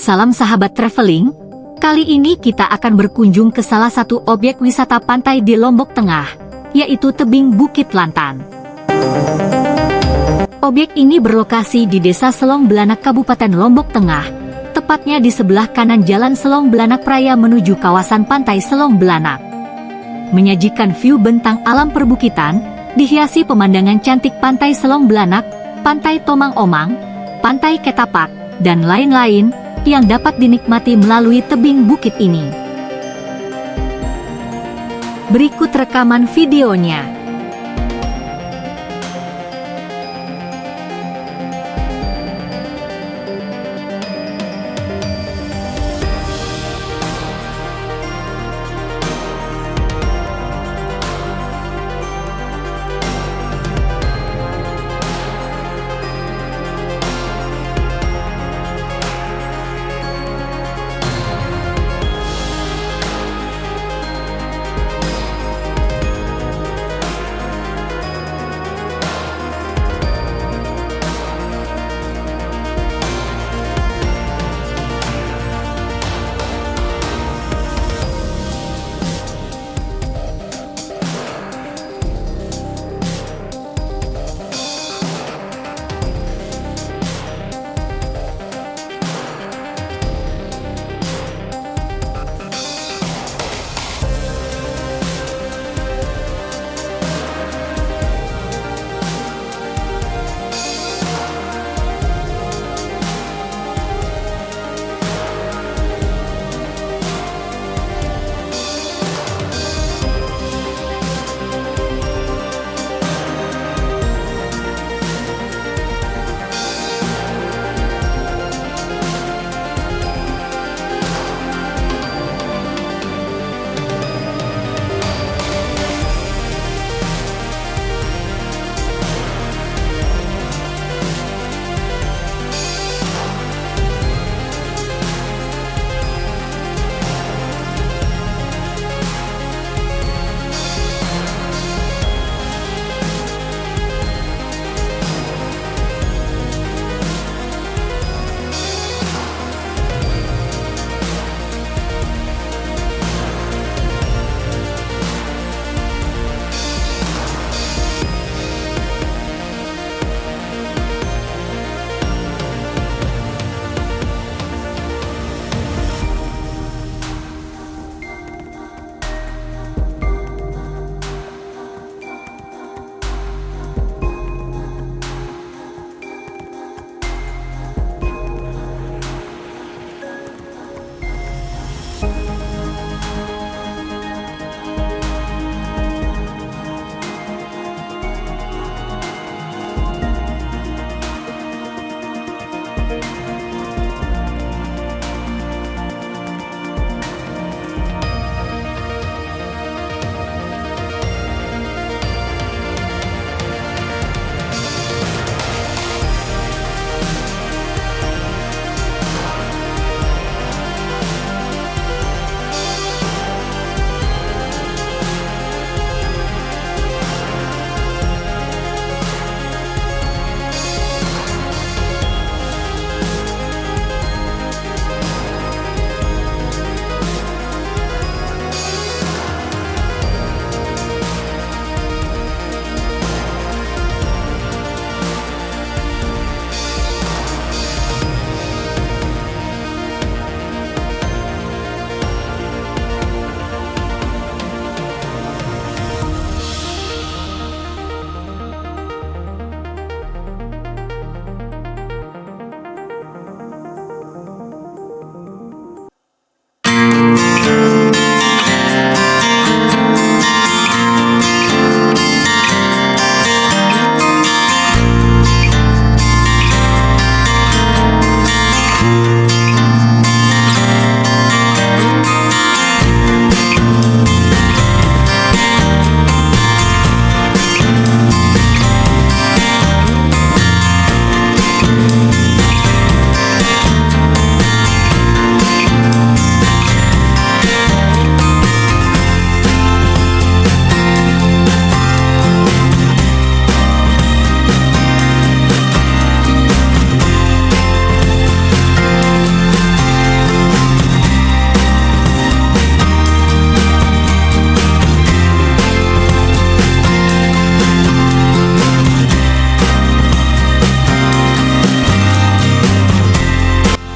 Salam sahabat traveling, kali ini kita akan berkunjung ke salah satu objek wisata pantai di Lombok Tengah, yaitu Tebing Bukit Lantan. Objek ini berlokasi di Desa Selong Belanak, Kabupaten Lombok Tengah, tepatnya di sebelah kanan Jalan Selong Belanak-Praya menuju Kawasan Pantai Selong Belanak. Menyajikan view bentang alam perbukitan, dihiasi pemandangan cantik Pantai Selong Belanak, Pantai Tomang-Omang, Pantai Ketapak, dan lain-lain, yang dapat dinikmati melalui tebing bukit ini. Berikut rekaman videonya.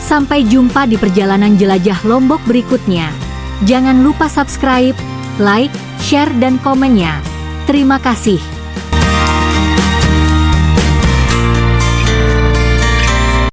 Sampai jumpa di perjalanan jelajah Lombok berikutnya. Jangan lupa subscribe, like, share dan komennya. Terima kasih.